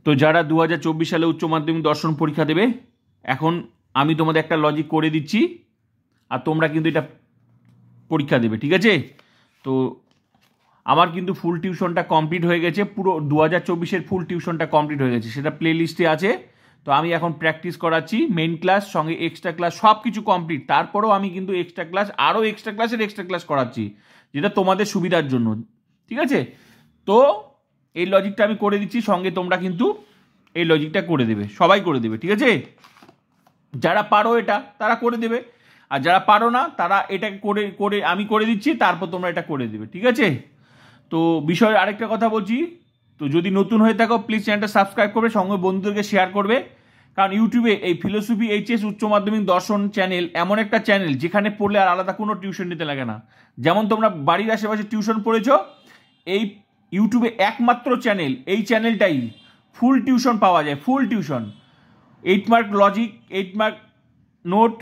তো যারা 2024 সালে উচ্চ মাধ্যমিক দর্শন পরীক্ষা দেবে, এখন আমি তোমাদের একটা লজিক করে দিচ্ছি আর তোমরা কিন্তু এটা পরীক্ষা দেবে, ঠিক আছে? তো আমার কিন্তু ফুল টিউশনটা কমপ্লিট হয়ে গেছে, পুরো 2024-এর ফুল টিউশনটা কমপ্লিট হয়ে গেছে, সেটা প্লে লিস্টে আছে। তো আমি এখন প্র্যাকটিস করাচ্ছি, মেইন ক্লাস সঙ্গে এক্সট্রা ক্লাস সব কিছু কমপ্লিট। তারপরেও আমি কিন্তু এক্সট্রা ক্লাস, আরও এক্সট্রা ক্লাস করাচ্ছি, যেটা তোমাদের সুবিধার জন্য, ঠিক আছে? তো এই লজিকটা আমি করে দিচ্ছি, সঙ্গে তোমরা কিন্তু এই লজিকটা করে দেবে, সবাই করে দেবে, ঠিক আছে? যারা পারো এটা তারা করে দেবে, আর যারা পারো না তারা এটা করে আমি করে দিচ্ছি, তারপর তোমরা এটা করে দেবে, ঠিক আছে? তো বিষয়ে আরেকটা কথা বলছি, তো যদি নতুন হয়ে থাকো প্লিজ চ্যানেলটা সাবস্ক্রাইব করবে, সঙ্গে বন্ধুদেরকে শেয়ার করবে। কারণ ইউটিউবে এই ফিলোসফি এইচএস উচ্চ মাধ্যমিক দর্শন চ্যানেল এমন একটা চ্যানেল যেখানে পড়লে আর আলাদা কোনো টিউশন নিতে লাগে না। যেমন তোমরা বাড়ির আশেপাশে টিউশন পড়েছ, এই ইউটিউবে একমাত্র চ্যানেল, এই চ্যানেলটাই ফুল টিউশন পাওয়া যায়, full tuition, 8 mark logic, 8 mark note,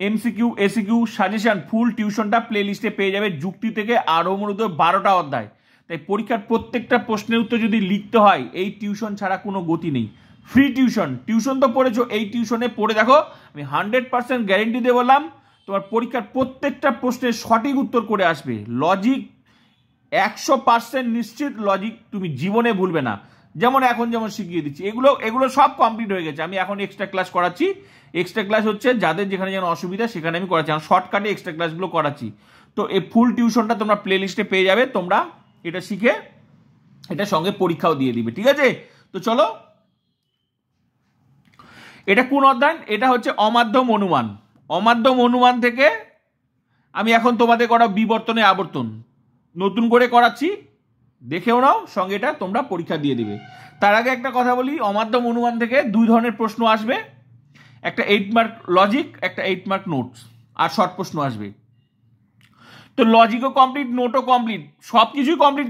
MCQ, SCQ, suggestion, full টিউশনটা প্লে লিস্টে পেয়ে যাবে। যুক্তি থেকে আরও মূলত 12টা অধ্যায়। তাই পরীক্ষার প্রত্যেকটা প্রশ্নের উত্তর যদি লিখতে হয়, এই টিউশন ছাড়া কোনো গতি নেই। ফ্রি টিউশন তো পড়েছো, এই টিউশনে পড়ে দেখো, আমি 100% গ্যারেন্টি দিয়ে বললাম তোমার পরীক্ষার প্রত্যেকটা প্রশ্নের সঠিক উত্তর করে আসবে। লজিক 100% নিশ্চিত, লজিক তুমি জীবনে ভুলবে না। যেমন শিখিয়ে দিচ্ছি, এগুলো সব কমপ্লিট হয়ে গেছে। আমি এখন এক্সট্রা ক্লাস করাচ্ছি। এক্সট্রা ক্লাস হচ্ছে যাদের যেখানে যেন অসুবিধা সেখানে আমি করাচ্ছি, শর্টকাটে এক্সট্রা ক্লাসগুলো করাচ্ছি। তো এই ফুল টিউশনটা তোমরা প্লে লিস্টে পেয়ে যাবে, তোমরা এটা শিখে এটা সঙ্গে পরীক্ষাও দিয়ে দিবে, ঠিক আছে? তো চলো, এটা কোন অধ্যায়? এটা হচ্ছে অমাধ্যম অনুমান। অমাধ্যম অনুমান থেকে আমি এখন তোমাদের করা বিবর্তনে আবর্তন নতুন করে করাচ্ছি, দেখেও নাও, সঙ্গে এটা তোমরা পরীক্ষা দিয়ে দিবে। তার আগে একটা কথা বলি, অমাধ্যম অনুমান থেকে 2 ধরনের প্রশ্ন আসবে, একটা 8 মার্ক লজিক, একটা 8 মার্ক নোটস, আর শর্ট প্রশ্ন আসবে। তো লজিকও কমপ্লিট, নোটও কমপ্লিট, সব কিছুই কমপ্লিট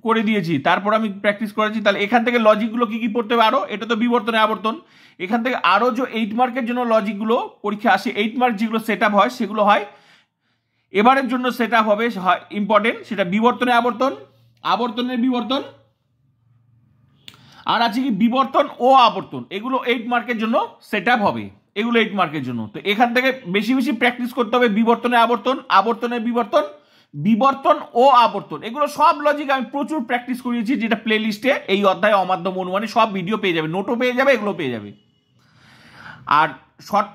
করে দিয়েছি, তারপর আমি প্র্যাকটিস করেছি। তাহলে এখান থেকে লজিকগুলো কি করতে হবে আরও, এটা তো বিবর্তনে আবর্তন, এখান থেকে আরও যে 8 মার্কের জন্য লজিকগুলো পরীক্ষা আসে, 8 মার্ক যেগুলো সেট আপ হয়, সেগুলো হয় এবারের জন্য সেট আপ হবে ইম্পর্টেন্ট, সেটা বিবর্তনে আবর্তন, আবর্তনের বিবর্তন, আর আছে কি বিবর্তন ও আবর্তন, এগুলো 8 মার্কের জন্য সেট আপ হবে, এগুলো 8 মার্কের জন্য। তো এখান থেকে বেশি বেশি প্র্যাকটিস করতে হবে, বিবর্তনে আবর্তন, আবর্তনের বিবর্তন, বিবর্তন ও আবর্তন, এগুলো সব লজিক আমি প্রচুর প্র্যাকটিস করিয়েছি, যেটা প্লে লিস্টে এই অধ্যায় অমাধ্যম অনুমানে সব ভিডিও পেয়ে যাবে, নোটও পেয়ে যাবে, এগুলো পেয়ে যাবে। আর শর্ট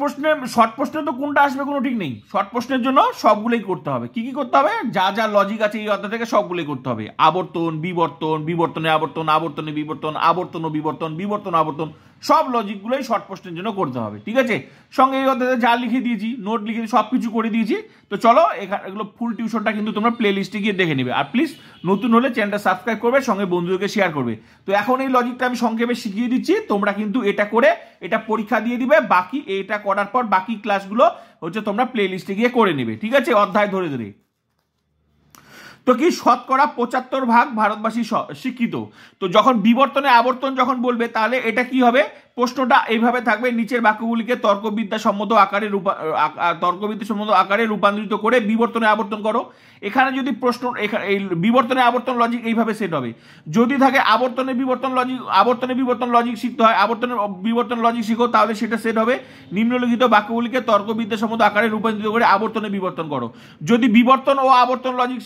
প্রশ্নে তো কোনটা আসবে কোনো ঠিক নেই, শর্ট প্রশ্নের জন্য সবগুলোই করতে হবে। কি কি করতে হবে? যা যা লজিক আছে এই অধ্যায় থেকে সবগুলোই করতে হবে। আবর্তন, বিবর্তন, বিবর্তনে আবর্তন, আবর্তনে বিবর্তন, আবর্তন ও বিবর্তন, বিবর্তন আবর্তন, সব লজিকগুলোই শর্ট প্রশ্নের জন্য করতে হবে, ঠিক আছে? সঙ্গে এই অধ্যায়ে যা লিখে দিয়েছি, নোট লিখে সব কিছু করে দিয়েছি। তো চলো, এগুলো ফুল টিউশনটা কিন্তু তোমরা প্লে লিস্টে গিয়ে দেখে নেবে। আর প্লিজ নতুন হলে চ্যানেলটা সাবস্ক্রাইব করবে, সঙ্গে বন্ধুদেরকে শেয়ার করবে। তো এখন এই লজিকটা আমি সংক্ষেপে শিখিয়ে দিচ্ছি, তোমরা কিন্তু এটা করে এটা পরীক্ষা দিয়ে দিবে। বাকি এটা করার পর বাকি ক্লাসগুলো হচ্ছে তোমরা প্লে লিস্টে গিয়ে করে নেবে, ঠিক আছে? অধ্যায় ধরে ধরে। তো কি, 75% ভারতবাসী শিক্ষিত। তো যখন বিবর্তনে আবর্তন যখন বলবে, তাহলে এটা কি হবে? প্রশ্নটা এইভাবে থাকবে, নিচের বাক্যগুলিকে তর্কবিদ্যাসম্মত আকারে রূপান্তরিত করে বিবর্তনে আবর্তন করো। এখানে যদি প্রশ্ন, এই বিবর্তনে আবর্তন লজিক এইভাবে সেট হবে। যদি থাকে আবর্তনে বিবর্তন লজিক শিখতে হয়, আবর্তনের বিবর্তন লজিক শিখো, তাহলে সেটা সেট হবে নিম্নলিখিত বাক্যগুলিকে তর্কবিদ্যাসম্মত আকারে রূপান্তরিত করে আবর্তনে বিবর্তন করো। যদি বিবর্তন ও আবর্তন লজিক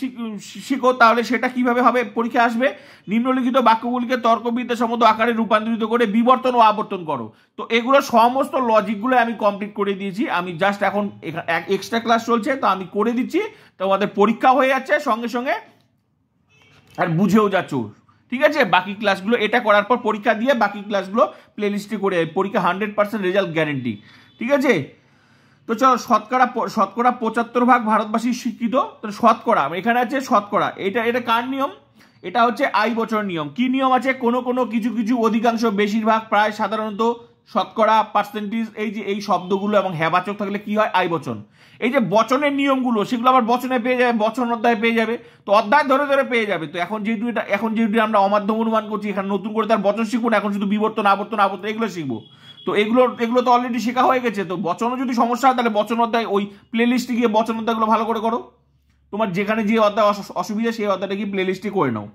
শিখো, তাহলে সেটা কিভাবে হবে, পরীক্ষা আসবে নিম্নলিখিত বাক্যগুলিকে তর্কবিদ্যাসম্মত আকারে রূপান্তরিত করে বিবর্তন ও আবর্তন করো। তো এগুলো সমস্ত লজিকগুলো আমি কমপ্লিট করে দিয়েছি, আমি জাস্ট এখন এক্সট্রা ক্লাস চলছে, তো আমি করে দিচ্ছি, তোমাদের পরীক্ষা হয়ে যাচ্ছে সঙ্গে সঙ্গে, আর বুঝেও যাচ্ছ, ঠিক আছে? বাকি ক্লাসগুলো এটা করার পর পরীক্ষা দিয়ে বাকি ক্লাসগুলো প্লে লিস্টে করে পরীক্ষা 100% রেজাল্ট গ্যারেন্টি, ঠিক আছে? তো চলো, শতকরা 75% ভারতবাসী শিক্ষিত। তো শতকরা এখানে আছে, শতকরা এটা কার নিয়ম? এটা হচ্ছে আই বচন নিয়ম। কি নিয়ম আছে? কোনো কিছু অধিকাংশ, বেশিরভাগ, প্রায়, সাধারণত, শতকরা, পার্সেন্টেজ, এই যে এই শব্দগুলো এবং হ্যাবাচক থাকলে কি হয়? আই বচন। এই যে বচনের নিয়মগুলো, সেগুলো আবার বচনে পেয়ে যাবে, বচন অধ্যায় পেয়ে যাবে, তো অধ্যায় ধরে ধরে পেয়ে যাবে। তো এখন যেহেতু আমরা অমাধ্যম অনুমান করছি, এখানে নতুন করে তার বচন শিখবো না, এখন শুধু বিবর্তন, আবর্তন এগুলো শিখবো। তো এগুলো তো অলরেডি শেখা হয়ে গেছে। তো বচনও যদি সমস্যা হয়, তাহলে বচন অধ্যায় ওই প্লে লিস্টে গিয়ে বচন অধ্যায়গুলো ভালো করে করো। তোমার যেখানে যে অধ্যায় অসুবিধা, সেই অধ্যায়টা গিয়ে প্লে লিস্টে করে নাও।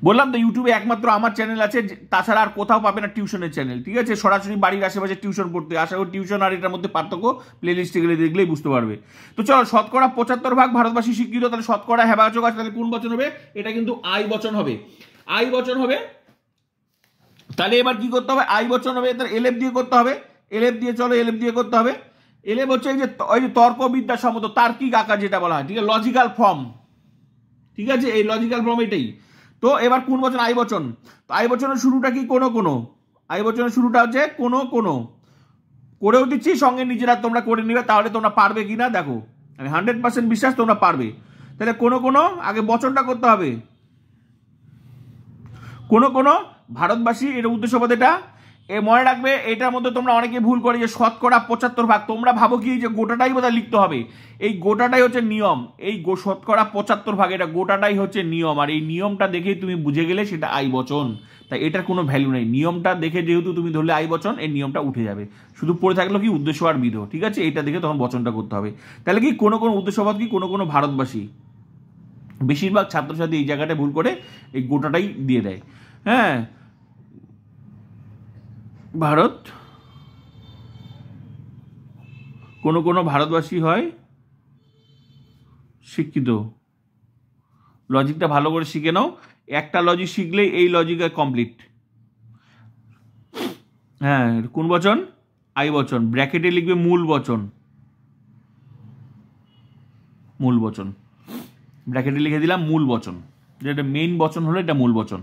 বললাম তো ইউটিউবে একমাত্র আমার চ্যানেল আছে, তাছাড়া আর কোথাও পাবে না টিউশনের চ্যানেল, ঠিক আছে? সরাসরি বাড়ির আশেপাশে টিউশন পড়তে, আশা করি টিউশন আর এটার মধ্যে পার্থক্য প্লে লিস্টে গেলে দেখলেই বুঝতে পারবে। তো চলো, শতকরা 75% ভারতবাসী শিক্ষিত, তাহলে শতকরা হেবাচক আছে, তাহলে কোন বচন হবে? এটা কিন্তু আই বচন হবে, আই বচন হবে। তাহলে এবার কি করতে হবে? আই বচন হবে, তাহলে এলএফ দিয়ে করতে হবে, এলএফ দিয়ে, চলো এলএফ দিয়ে করতে হবে। এলএফ হচ্ছে এই যে তর্কবিদ্যা সম্মত, তার্কিক আকার যেটা বলা হয়, ঠিক আছে, লজিক্যাল ফর্ম, ঠিক আছে, এই লজিক্যাল ফর্ম এটাই। তো এবার কোন বচন? আই বচন। তো আই বচনের শুরুটা কি? কোনো কোনো। আই বচনের শুরুটা হচ্ছে কোনো কোনো। করেও দিচ্ছি, সঙ্গে নিজেরা তোমরা করে নিবে, তাহলে তোমরা পারবে কিনা দেখো, আমি 100% বিশ্বাস তোমরা পারবে। তাহলে কোনো কোনো, আগে বচনটা করতে হবে, কোনো কোনো ভারতবাসী, এটা উদ্দেশ্যপদ। এটা মনে রাখবে, এটার মধ্যে তোমরা অনেকে ভুল করে যে শতকরা 75%, তোমরা ভাবো কি যে গোটাটাই বোধহয় লিখতে হবে, এই গোটাটাই হচ্ছে নিয়ম, এই শতকরা 75%, এটা গোটাটাই হচ্ছে নিয়ম, আর এই নিয়মটা দেখেই তুমি বুঝে গেলে সেটা আই বচন, তাই এটার কোনো ভ্যালু নেই। নিয়মটা দেখে যেহেতু তুমি ধরলে আই বচন, এই নিয়মটা উঠে যাবে, শুধু পড়ে থাকলো কি উদ্দেশ্য আর বিধ, ঠিক আছে, এটা দেখে তখন বচনটা করতে হবে। তাহলে কি কোনো কোনো উদ্দেশ্যপদ কি? কোনো কোনো ভারতবাসী। বেশিরভাগ ছাত্রছাত্রী এই জায়গাটা ভুল করে এই গোটাটাই দিয়ে দেয়। হ্যাঁ, ভারত, কোনো কোনো ভারতবাসী হয় শিক্ষিত। লজিকটা ভালো করে শিখে নাও, একটা লজিক শিখলেই এই লজিক কমপ্লিট। হ্যাঁ, কোন বচন? আই বচন। ব্র্যাকেটে লিখবে মূল বচন, মূল বচন, ব্র্যাকেটে লিখে দিলাম মূল বচন, যেটা মেইন বচন হলো এটা মূল বচন।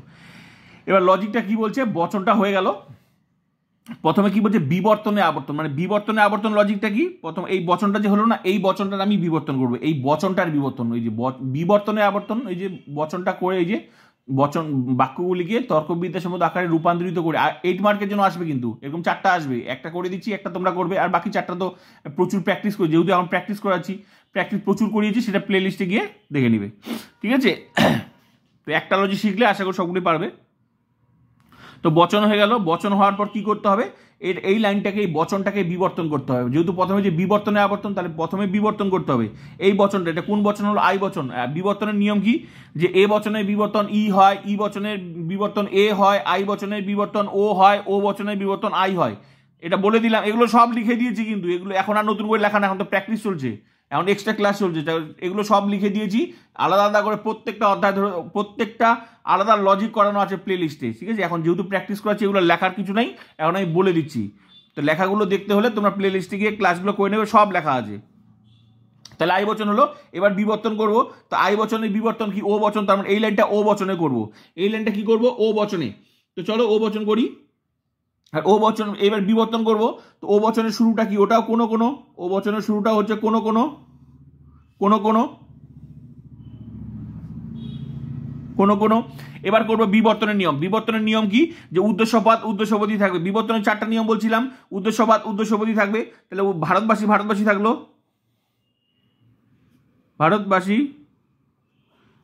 এবার লজিকটা কি বলছে? বচনটা হয়ে গেল, প্রথমে কি বলছে? বিবর্তনে আবর্তন, মানে বিবর্তনে আবর্তন লজিকটা কি? প্রথম এই বচনটা যে হলো না, এই বচনটার আমি বিবর্তন করবো, এই বচনটার বিবর্তন, ওই যে বিবর্তনে আবর্তন, এই যে বচনটা করে, এই যে বচন বাক্যগুলিকে তর্কবিদ্যা সম্মত আকারে রূপান্তরিত করে, 8 মার্কের জন্য আসবে, কিন্তু এরকম 4টা আসবে, একটা করে দিচ্ছি, একটা তোমরা করবে, আর বাকি 4টা তো প্রচুর প্র্যাকটিস করে, যেহেতু এখন প্র্যাকটিস করাচ্ছি, প্র্যাকটিস প্রচুর করিয়েছি, সেটা প্লে লিস্টে গিয়ে দেখে নিবে, ঠিক আছে? তো একটা লজিক শিখলে আশা করি সবগুলি পারবে। তো বচন হয়ে গেল, বচন হওয়ার পর কি করতে হবে? এই লাইনটাকে, এই বচনটাকে বিবর্তন করতে হবে, যেহেতু প্রথমে যে বিবর্তনে আবর্তন, তাহলে প্রথমে বিবর্তন করতে হবে এই বচনটা। এটা কোন বচন হলো? আই বচন। বিবর্তনের নিয়ম কি? যে এ বচনের বিবর্তন ই হয়, ই বচনের বিবর্তন এ হয়, আই বচনের বিবর্তন ও হয়, ও বচনের বিবর্তন আই হয়। এটা বলে দিলাম, এগুলো সব লিখে দিয়েছি, কিন্তু এগুলো এখন আর নতুন করে লেখা না, এখন তো প্র্যাকটিস চলছে, এখন এক্সট্রা ক্লাস চলছে, এগুলো সব লিখে দিয়েছি, আলাদা আলাদা করে প্রত্যেকটা অধ্যায় ধরে প্রত্যেকটা আলাদা লজিক করানো আছে প্লে লিস্টে, ঠিক আছে? এখন যেহেতু প্র্যাকটিস করাচ্ছি, এগুলো লেখার কিছু নাই, এখন আমি বলে দিচ্ছি। তো লেখাগুলো দেখতে হলে তোমরা প্লে লিস্টে গিয়ে ক্লাসগুলো করে নেবে, সব লেখা আছে। তাহলে আই বচন হলো, এবার বিবর্তন করব। তো আই বচনের বিবর্তন কি? ও বচন, তার মানে এই লাইনটা ও বচনে করব, এই লাইনটা কি করব? ও বচনে। তো চলো ও বচন করি, আর ও বচন এবার বিবর্তন করব। তো ও বচনের শুরুটা কি? ওটাও কোনো কোনো। ও বচনের শুরুটা হচ্ছে কোনো কোনো, কোনো কোনো, কোনো কোনো। এবার করবো বিবর্তনের নিয়ম। বিবর্তনের নিয়ম কি? যে উদ্দেশ্যপদ উদ্দেশ্যপদী থাকবে, বিবর্তনের 4টা নিয়ম বলছিলাম, উদ্দেশ্যপদ উদ্দেশ্যপদী থাকবে, তাহলে ভারতবাসী ভারতবাসী থাকলো, ভারতবাসী,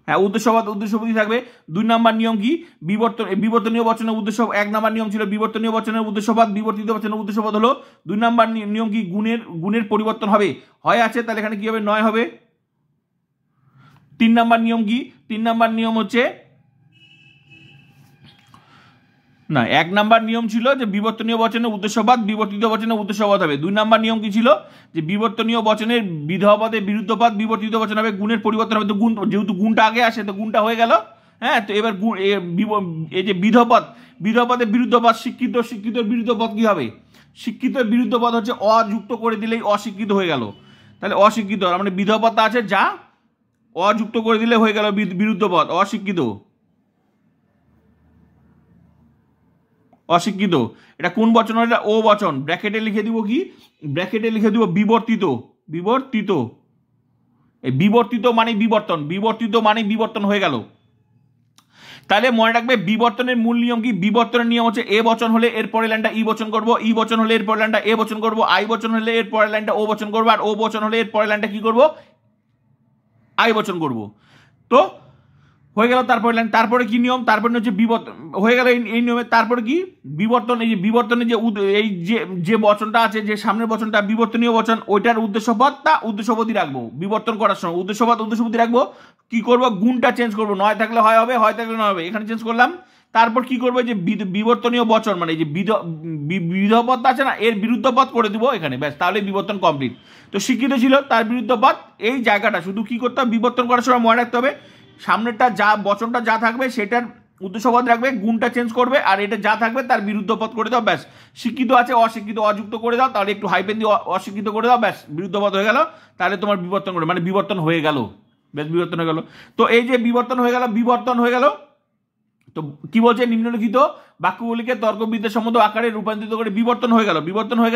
হ্যাঁ, উদ্দেশ্যপদ উদ্দেশ্যপদী থাকবে। 2 নম্বর নিয়ম কি? বিবর্তনীয় বচনের উদ্দেশ্য, 1 নম্বর নিয়ম ছিল বিবর্তনীয় বচনের উদ্দেশ্যপদ, বিবর্তিত বচনের উদ্দেশ্যপদ হলো। 2 নম্বর নিয়ম কি? গুণের পরিবর্তন হবে, হয় আছে, তাহলে এখানে কি হবে? 9 হবে। 3 নম্বর নিয়ম কি? 3 নম্বর নিয়ম হচ্ছে, না, 1 নাম্বার নিয়ম ছিল যে বিবর্তনীয় বচনের উদ্দেশ্যপদ, বিবর্তিত বচনের উদ্দেশ্যপদ হবে। 2 নাম্বার নিয়ম কি ছিল? যে বিবর্তনীয় বচনের বিধপদে বিরুদ্ধপদ, বিবর্তিত বচন হবে, গুণের পরিবর্তন হবে। তো গুণ, যেহেতু গুণটা আগে আসে, তো গুণটা হয়ে গেল। হ্যাঁ, তো এবার এই যে বিধপদ, বিধপদের বিরুদ্ধপদ, শিক্ষিত, শিক্ষিত বিরুদ্ধপদ কি হবে? শিক্ষিত বিরুদ্ধপদ হচ্ছে অযুক্ত করে দিলেই অশিক্ষিত হয়ে গেল, তাহলে অশিক্ষিত, মানে বিধপদটা আছে যা, অযুক্ত করে দিলে হয়ে গেল বিরুদ্ধপদ, অশিক্ষিত, অশিক্ষিত। এটা কোন বচন? এটা ও বচন। ব্র্যাকেটে লিখে দিব কি? ব্র্যাকেটে লিখে দিব বিবর্তিত, বিবর্তিত। এই বিবর্তিত মানে বিবর্তন, বিবর্তিত মানে বিবর্তন হয়ে গেল। তাহলে মনে রাখবে বিবর্তনের মূল নিয়ম কি? বিবর্তনের নিয়ম হচ্ছে এ বচন হলে এর পরের লাইনটা ই বচন করব, ই বচন হলে এর পরের লাইনটা এ বচন করব, আই বচন হলে এর পরের লাইনটা ও বচন করব, আর ও বচন হলে এর পরের লাইনটা কি করব? আই বচন করব। তো হয়ে গেল। তারপরে লাইন, তারপরে কি নিয়ম, তারপরে হচ্ছে বিবর্তন হয়ে গেল এই নিয়মে। তারপরে কি বিবর্তন, এই যে বিবর্তনে যে এই যে বচনটা আছে, যে সামনের বচনটা বিবর্তনীয় বচন, ওইটার উদ্দেশ্যপদটা উদ্দেশ্যপদই রাখবো। বিবর্তন করার সময় উদ্দেশ্যপদই রাখবো। কি করব, গুণটা চেঞ্জ করবো, নয় থাকলে হয় হবে, হয় থাকলে নয় হবে, এখানে চেঞ্জ করলাম। তারপর কি করবো, যে বিবর্তনীয় বচন মানে যে বিধ পদ আছে না, এর বিরুদ্ধ পদ করে দিব এখানে, ব্যাস, তাহলে বিবর্তন কমপ্লিট। তো শিক্ষিত ছিল, তার বিরুদ্ধ পদ, এই জায়গাটা শুধু কি করতে হবে, বিবর্তন করার সময় মনে রাখতে হবে সামনেরটা যা বচনটা যা থাকবে সেটার উদ্দেশ্যপদ রাখবে, গুণটা চেঞ্জ করবে, আর এটা যা থাকবে তার বিরুদ্ধ পদ করে দাও, ব্যাস। শিক্ষিত আছে অশিক্ষিত অযুক্ত করে দাও, তাহলে একটু হাইপেন দিয়ে অশিক্ষিত করে দাও, ব্যাস, বিরুদ্ধ পদ হয়ে গেল। তাহলে তোমার বিবর্তন করে মানে বিবর্তন হয়ে গেল, ব্যাস, বিবর্তন হয়ে গেল। তো এই যে বিবর্তন হয়ে গেল, তো কি বলছে, নিম্নলিখিত বাক্যগুলিকে তর্কবিদ্যাসম্মত আকারে রূপান্তরিত করে বিবর্তন হয়ে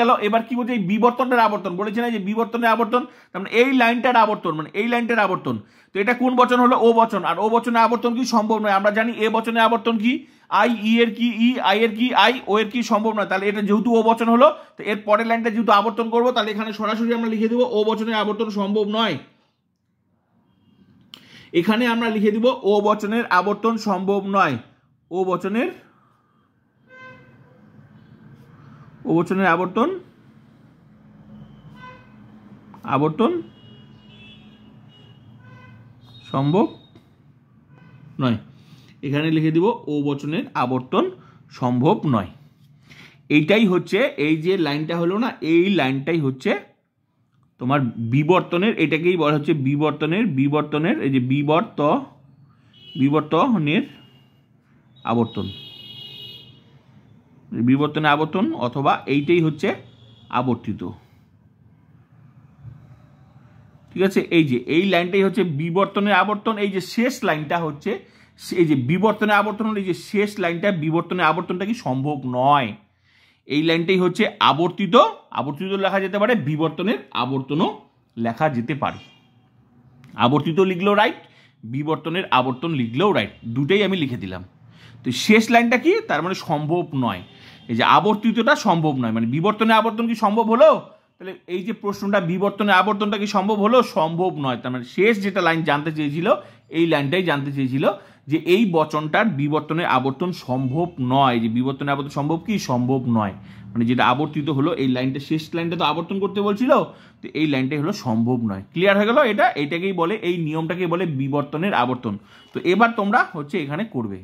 গেল। এবার কি বলছে, এই বিবর্তনটার আবর্তন বলেছে না, যে বিবর্তনের আবর্তন, তার মানে এই লাইনটার আবর্তন, মানে এই লাইনটার আবর্তন। তো এটা কোন বচন হলো, ও বচন, আর ও বচনের আবর্তন কি সম্ভব নয়। আমরা জানি এ বচনের আবর্তন কি, আই, ই এর কি ই, আই এর কি আই, ও এর কি সম্ভব নয়। তাহলে এটা যেহেতু ও বচন হলো, তো এর পরের লাইনটা যেহেতু আবর্তন করবো, তাহলে এখানে সরাসরি আমরা লিখে দেবো ও বচনের আবর্তন সম্ভব নয়। এখানে আমরা লিখে দিব ও বচনের আবর্তন সম্ভব নয়। ও বচনের আবর্তন সম্ভব নয়। এখানে লিখে দিব ও বচনের আবর্তন সম্ভব নয়। এইটাই হচ্ছে, এই যে লাইনটা হলো না, এই লাইনটাই হচ্ছে তোমার বিবর্তনের, এটাকেই বলা হচ্ছে বিবর্তনের এই যে বিবর্তনের আবর্তন, অথবা এইটাই হচ্ছে আবর্তিত। ঠিক আছে, এই যে এই লাইনটাই হচ্ছে বিবর্তনের আবর্তন। এই যে শেষ লাইনটা হচ্ছে, এই যে বিবর্তনের আবর্তন, এই যে শেষ লাইনটা বিবর্তনের আবর্তনটা কি সম্ভব নয়। এই লাইনটাই হচ্ছে আবর্তিত লেখা যেতে পারে, বিবর্তনের আবর্তনও লেখা যেতে পারে। আবর্তিত লিখলেও রাইট, বিবর্তনের আবর্তন লিখলেও রাইট, দুটোই আমি লিখে দিলাম। তো শেষ লাইনটা কি, তার মানে সম্ভব নয়। এই যে আবর্তিতটা সম্ভব নয়, মানে বিবর্তনের আবর্তন কি সম্ভব হলো, তাহলে এই যে প্রশ্নটা বিবর্তনের আবর্তনটা কি সম্ভব হলো, সম্ভব নয়। তার মানে শেষ যেটা লাইন জানতে চেয়েছিল, এই লাইনটাই জানতে চেয়েছিল যে এই বচনটার বিবর্তনের আবর্তন সম্ভব নয়। যে বিবর্তনের আবর্তন সম্ভব কি, সম্ভব নয়, মানে যেটা আবর্তিত হলো এই লাইনটা, শেষ লাইনটা তো আবর্তন করতে বলছিল, তো এই লাইনটাই হলো সম্ভব নয়। ক্লিয়ার হয়ে গেল? এইটাকেই বলে, এই নিয়মটাকেই বলে বিবর্তনের আবর্তন। তো এবার তোমরা হচ্ছে এখানে করবে,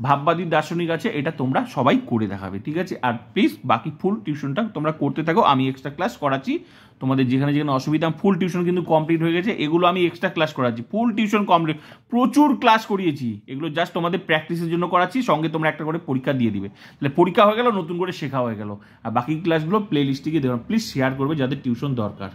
ভাববাদী দার্শনিক আছে, এটা তোমরা সবাই করে দেখাবে, ঠিক আছে? আর প্লিজ বাকি ফুল টিউশনটা তোমরা করতে থাকো, আমি এক্সট্রা ক্লাস করাচ্ছি তোমাদের, যেখানে অসুবিধা। ফুল টিউশন কিন্তু কমপ্লিট হয়ে গেছে, এগুলো আমি এক্সট্রা ক্লাস করাচ্ছি, ফুল টিউশন কমপ্লিট, প্রচুর ক্লাস করিয়েছি, এগুলো জাস্ট তোমাদের প্র্যাকটিসের জন্য করাচ্ছি, সঙ্গে তোমরা একটা করে পরীক্ষা দিয়ে দিবে, তাহলে পরীক্ষা হয়ে গেল, নতুন করে শেখা হয়ে গেল। আর বাকি ক্লাসগুলো প্লে লিস্টে গিয়ে দেবেন, প্লিজ শেয়ার করবে যাদের টিউশন দরকার।